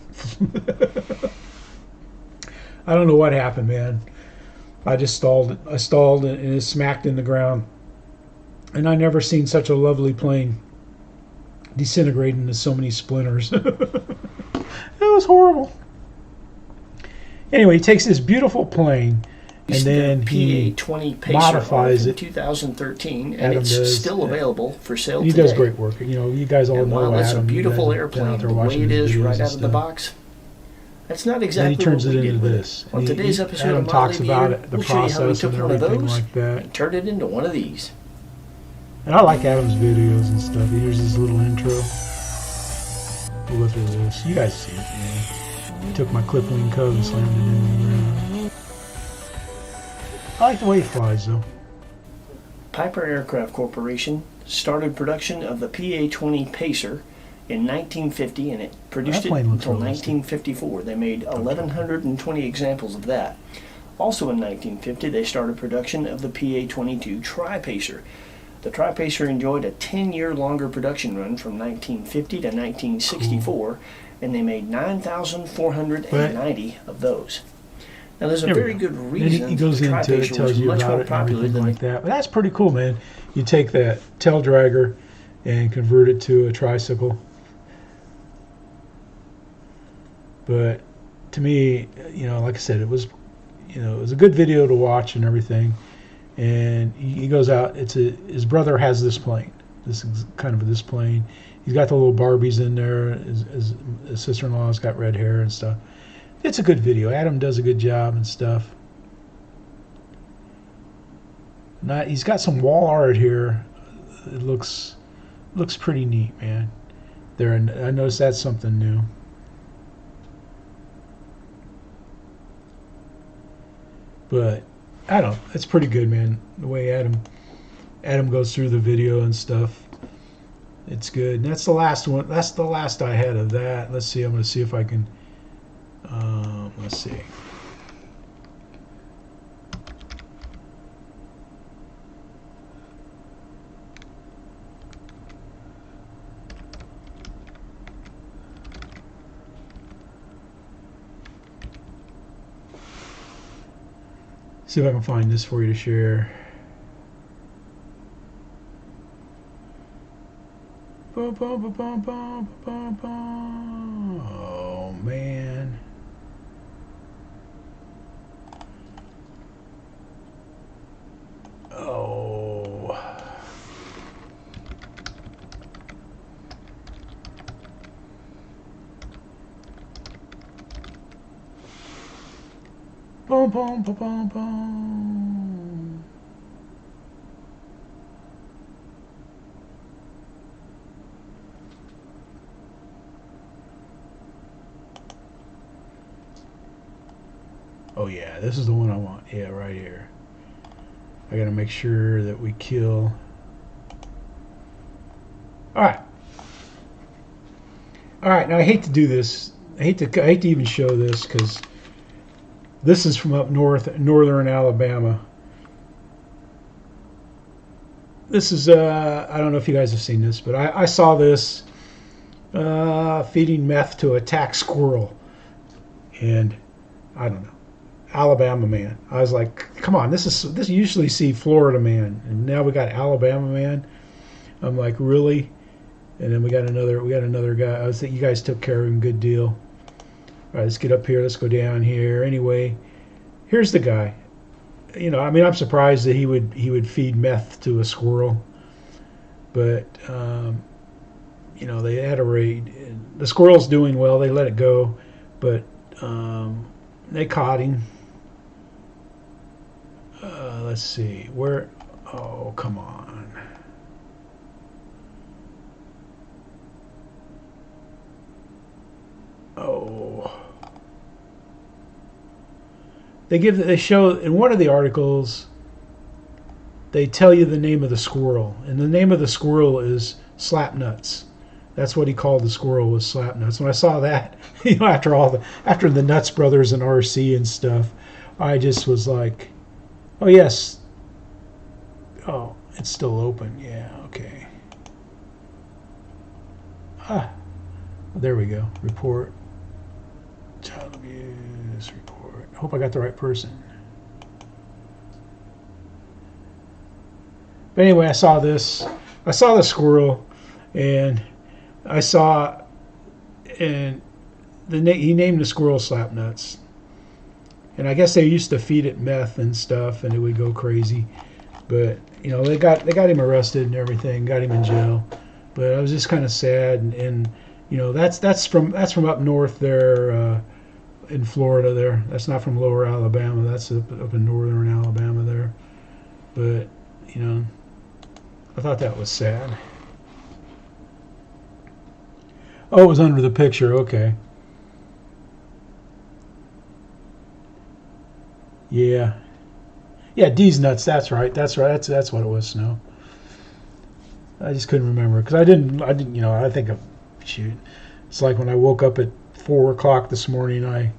Speaker 1: I don't know what happened, man. I just stalled it. I stalled and it smacked in the ground. And I never seen such a lovely plane disintegrate into so many splinters. It was horrible. Anyway, he takes this beautiful plane and then he
Speaker 4: PA-20 Pacer
Speaker 1: modifies it.
Speaker 4: 2013, and
Speaker 1: Adam
Speaker 4: it's
Speaker 1: does,
Speaker 4: still available for sale
Speaker 1: he
Speaker 4: today.
Speaker 1: does great work. You know, you guys all
Speaker 4: And
Speaker 1: know
Speaker 4: while it's a
Speaker 1: Adam.
Speaker 4: beautiful
Speaker 1: You guys have been
Speaker 4: airplane,
Speaker 1: out there
Speaker 4: the way
Speaker 1: watching
Speaker 4: it
Speaker 1: his
Speaker 4: is
Speaker 1: videos
Speaker 4: right
Speaker 1: and
Speaker 4: out of the
Speaker 1: stuff.
Speaker 4: box, that's not
Speaker 1: Then
Speaker 4: exactly
Speaker 1: he turns
Speaker 4: what
Speaker 1: it
Speaker 4: we
Speaker 1: into
Speaker 4: did with
Speaker 1: this.
Speaker 4: it. On
Speaker 1: And
Speaker 4: today's episode
Speaker 1: Adam
Speaker 4: of Model
Speaker 1: talks about
Speaker 4: Aviator,
Speaker 1: it, the
Speaker 4: we'll show you how we
Speaker 1: process
Speaker 4: took
Speaker 1: and
Speaker 4: one of
Speaker 1: everything
Speaker 4: those
Speaker 1: like that.
Speaker 4: and turned it into one of these.
Speaker 1: And I like Adam's videos and stuff. Here's his little intro. We'll go through this. You guys see it, man. Took my clip wing Cub and slammed it in the ground. I like the way he flies, though.
Speaker 4: Piper Aircraft Corporation started production of the PA-20 Pacer in 1950, and it produced
Speaker 1: That
Speaker 4: it
Speaker 1: plane looks
Speaker 4: until
Speaker 1: realistic.
Speaker 4: 1954. They made 1,120 examples of that. Also in 1950, they started production of the PA-22 Tri-Pacer. The Tri-Pacer enjoyed a 10-year longer production run from 1950 to 1964, and they made 9,490 of those. Now, there's a very good
Speaker 1: And
Speaker 4: reason
Speaker 1: he goes
Speaker 4: the
Speaker 1: into it,
Speaker 4: Tri-Pacer
Speaker 1: tells
Speaker 4: was
Speaker 1: you
Speaker 4: much
Speaker 1: about
Speaker 4: more
Speaker 1: it and
Speaker 4: popular
Speaker 1: everything
Speaker 4: than
Speaker 1: like that. But that's pretty cool, man. You take that tail dragger and convert it to a tricycle. But to me, you know, like I said, it was a good video to watch and everything. And he goes out. His brother has this plane. This is kind of this plane. He's got the little Barbies in there. His sister-in-law's got red hair and stuff. It's a good video. Adam does a good job and stuff. He's got some wall art here. It looks pretty neat, man. I noticed that's something new. But I don't know. It's pretty good, man. The way Adam goes through the video and stuff. It's good. And that's the last one. That's the last I had of that. Let's see. I'm going to see if I can. Let's see. See if I can find this for you to share. Oh man. Oh. Boom, boom, boom, boom, boom. Oh yeah, this is the one I want. Yeah, right here. I gotta make sure that we kill. Alright. Alright, now I hate to do this. I hate to even show this because this is from up north, northern Alabama. This is, I don't know if you guys have seen this, but I saw this feeding meth to a attack squirrel. And I don't know. Alabama man. I was like, come on, this you usually see Florida man, and now we got Alabama man. I'm like, really? And then we got another guy. I was thinking you guys took care of him, good deal. All right, let's get up here. Let's go down here. Anyway, here's the guy. You know, I mean, I'm surprised that he would feed meth to a squirrel, but you know, they had a raid. The squirrel's doing well. They let it go, but they caught him. Let's see where. Oh, come on. Oh. They show in one of the articles, they tell you the name of the squirrel, and the name of the squirrel is Slapnuts. That's what he called the squirrel, was Slapnuts. When I saw that, you know, after the Nuts Brothers and RC and stuff, I just was like, oh yes. Oh, it's still open. Yeah, okay. Ah, there we go. Report. Child abuse report. I hope I got the right person. But anyway, I saw this. I saw the squirrel, and I saw, and he named the squirrel Slapnuts. And I guess they used to feed it meth and stuff, and it would go crazy. But you know, they got him arrested and everything, got him in jail. But I was just kind of sad, and you know, that's from up north there. In Florida there. That's not from lower Alabama. That's up in northern Alabama there. But, you know, I thought that was sad. Oh, it was under the picture. Okay. Yeah. Yeah, D's nuts. That's right. That's right. That's what it was, Snow. I just couldn't remember because I didn't, you know, I think of, shoot. It's like when I woke up at 4 o'clock this morning, I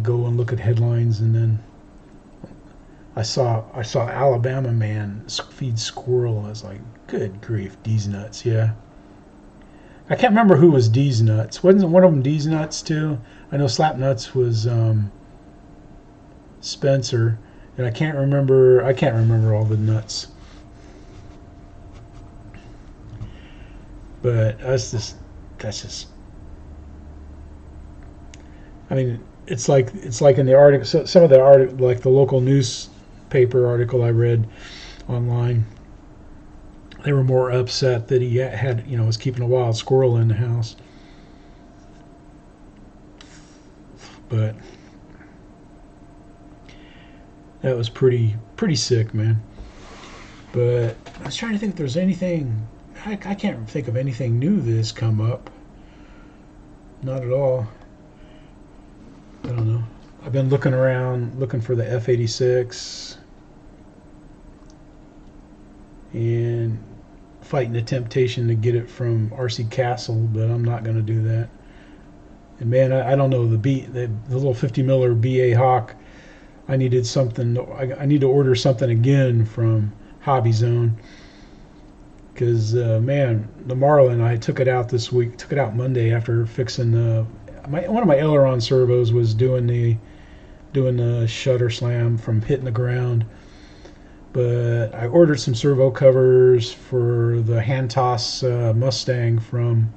Speaker 1: go and look at headlines, and then I saw Alabama man feed squirrel. I was like, good grief, D's nuts. Yeah, I can't remember who was D's nuts. Wasn't one of them D's nuts too? I know Slapnuts was Spencer, and I can't remember all the nuts. But that's just. I mean, it's like in the article. So some of the article, like the local newspaper article I read online, they were more upset that he had, you know, was keeping a wild squirrel in the house. But that was pretty sick, man. But I was trying to think if there's anything. I can't think of anything new that has come up. Not at all. I don't know. I've been looking around, looking for the F-86 and fighting the temptation to get it from RC Castle, but I'm not going to do that. And man, I don't know, the little 50 miller BA Hawk. I needed something. I need to order something again from Hobby Zone. Because man, the Marlin, I took it out this week. Took it out Monday after fixing one of my aileron servos was doing the shutter slam from hitting the ground. But I ordered some servo covers for the hand toss Mustang from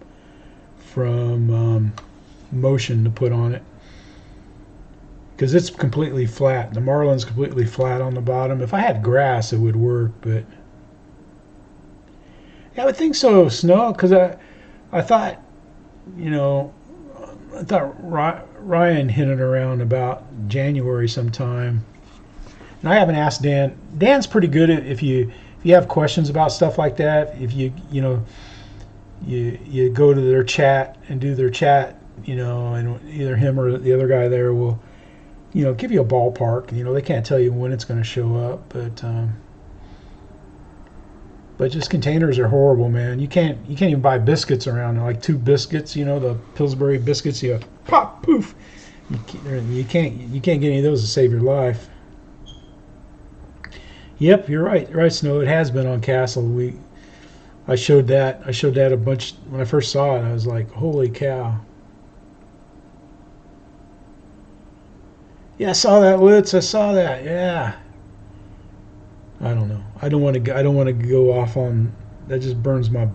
Speaker 1: Motion to put on it. Because it's completely flat. The Marlin's completely flat on the bottom. If I had grass, it would work, but yeah, I would think so, Snow, because I thought, you know, I thought Ryan hit it around about January sometime. And I haven't asked Dan. Dan's pretty good at if you have questions about stuff like that. If you go to their chat and do their chat, you know, and either him or the other guy there will give you a ballpark. They can't tell you when it's going to show up, but just containers are horrible, man. You can't even buy biscuits around. Like 2 biscuits, the Pillsbury biscuits, you pop, poof. You can't get any of those to save your life. Yep, you're right, Snow. It has been on Castle. I showed that a bunch when I first saw it. I was like, holy cow. Yeah, I saw that, Woods. I saw that. Yeah. I don't know. I don't want to go off on that. Just burns my.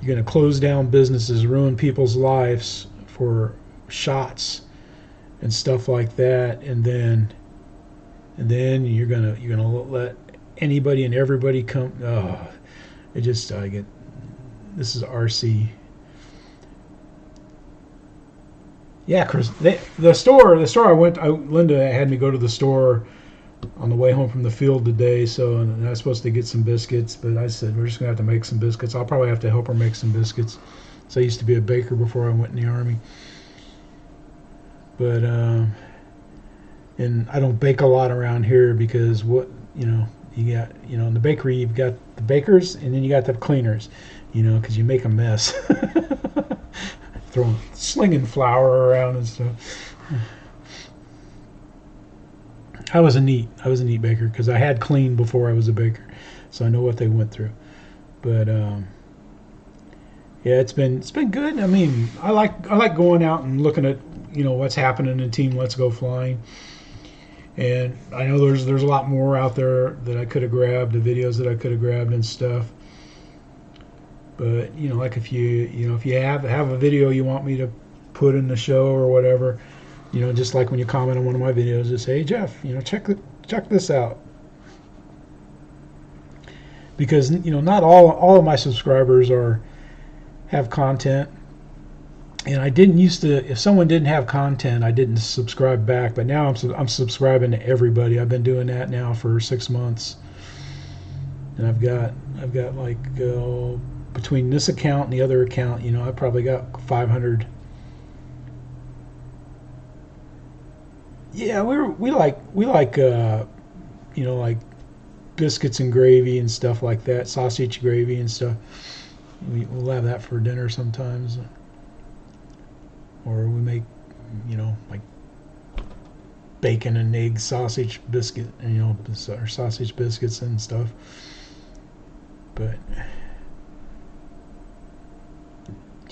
Speaker 1: You're going to close down businesses, ruin people's lives for shots and stuff like that, and then you're gonna let anybody and everybody come. Oh, I get. This is RC. Yeah, Chris. The store I went. Linda had me go to the store on the way home from the field today. So and I was supposed to get some biscuits, but I said we're just gonna have to make some biscuits. I'll probably have to help her make some biscuits. So I used to be a baker before I went in the Army. But and I don't bake a lot around here because you got in the bakery you've got the bakers and then you got the cleaners, because you make a mess. Slinging flour around and stuff. I was a neat baker because I had cleaned before I was a baker, so I know what they went through. But yeah, it's been good. I mean, I like going out and looking at what's happening in Team Let's Go Flying, and I know there's a lot more out there that I could have grabbed, the videos that I could have grabbed and stuff. But like if you have a video you want me to put in the show or whatever, just like when you comment on one of my videos, just say, hey Jeff, check this out, because not all of my subscribers have content. And I didn't used to, if someone didn't have content, I didn't subscribe back. But now I'm subscribing to everybody. I've been doing that now for 6 months, and I've got like between this account and the other account, I probably got 500. Yeah, we like like biscuits and gravy and stuff like that, sausage gravy and stuff. We'll have that for dinner sometimes. Or we make, like bacon and egg sausage biscuit, and or sausage biscuits and stuff. But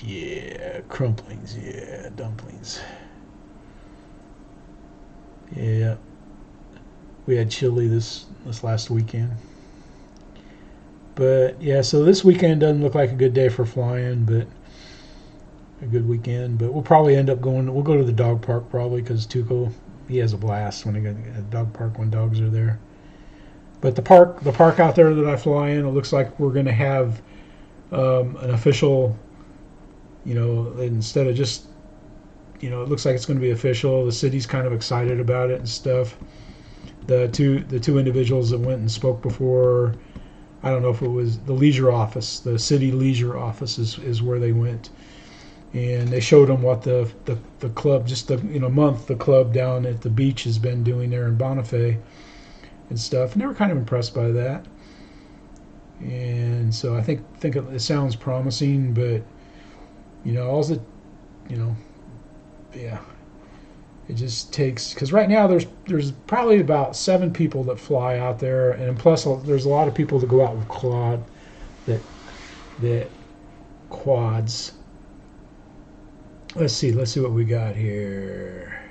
Speaker 1: yeah, crumplings, yeah, dumplings. Yeah, we had chili this last weekend. But yeah, so this weekend doesn't look like a good day for flying, but a good weekend. But we'll probably end up we'll go to the dog park probably, because Tuco, he has a blast when he goes to the dog park when dogs are there. But the park out there that I fly in, it looks like we're going to have an official, instead of just, it looks like it's going to be official. The city's kind of excited about it and stuff. The two individuals that went and spoke before, I don't know if it was the leisure office, the city leisure office is where they went. And they showed them what the club, just month the club down at the beach has been doing there in Bonifay and stuff. And they were kind of impressed by that. And so I think it sounds promising, but also yeah, it just takes, because right now there's probably about 7 people that fly out there, and plus there's a lot of people that go out with quads. Let's see what we got here.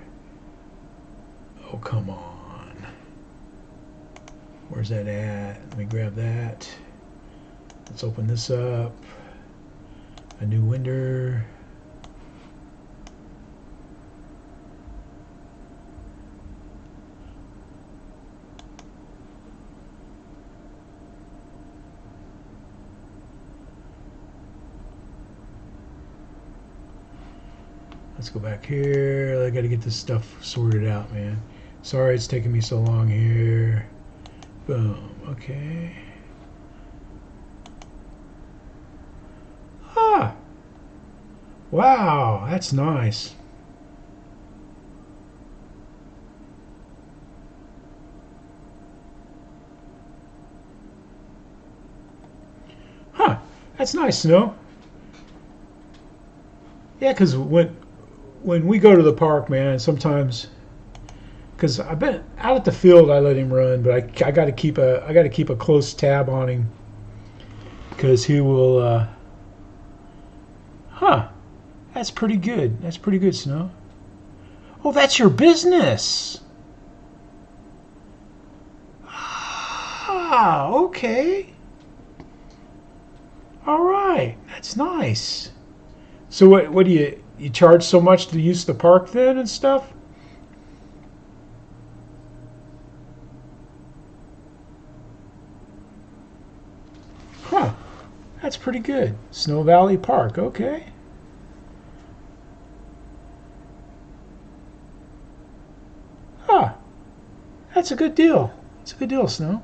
Speaker 1: Oh, come on. Where's that at? Let me grab that. Let's open this up. A new window. Let's go back here. I got to get this stuff sorted out, man. Sorry it's taking me so long here. Boom. Okay. Ah. Wow, that's nice. That's nice, Snow. Yeah, because when we go to the park, man, sometimes, because I've been out at the field, I let him run, but I got to keep a close tab on him, because he will. That's pretty good. That's pretty good, Snow. Oh, that's your business. Ah, okay. All right, that's nice. So what do you charge so much to use the park then and stuff? Huh. That's pretty good. Snow Valley Park, okay. Huh. That's a good deal. It's a good deal, Snow.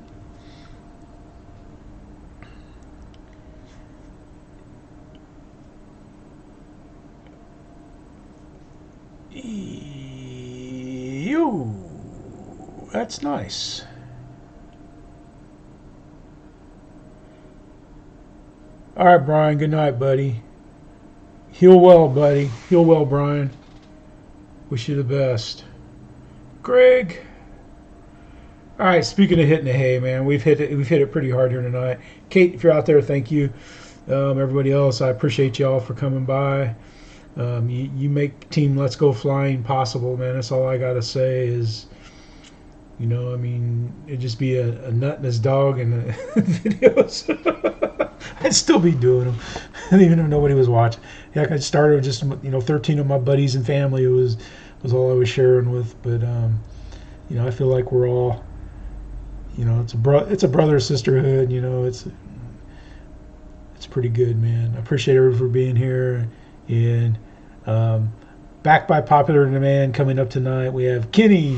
Speaker 1: That's nice. All right, Brian. Good night, buddy. Heal well, buddy. Heal well, Brian. Wish you the best. Greg. All right. Speaking of hitting the hay, man, we've hit it pretty hard here tonight. Kate, if you're out there, thank you. Everybody else, I appreciate y'all for coming by. You make Team Let's Go Flying possible, man. That's all I gotta say is, I mean, it'd just be a nut and his dog and the videos. I'd still be doing them, even if nobody was watching. Heck, I started with just 13 of my buddies and family was all I was sharing with. But I feel like we're all, it's a brother sisterhood. It's pretty good, man. I appreciate everyone for being here. And back by popular demand, coming up tonight, we have Kenny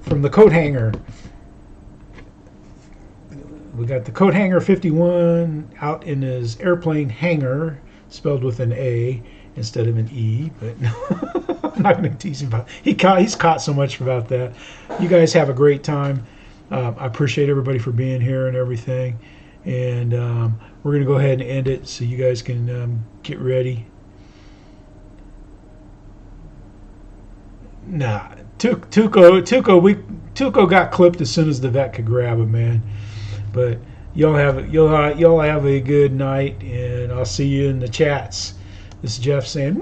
Speaker 1: from the Coat Hanger. We got the Coat Hanger 51 out in his airplane hangar, spelled with an A instead of an E. But I'm not going to tease him about it. He's caught so much about that. You guys have a great time. I appreciate everybody for being here and everything. And we're going to go ahead and end it so you guys can get ready. Nah, Tuco got clipped as soon as the vet could grab him, man. But y'all have a good night, and I'll see you in the chats. This is Jeff saying.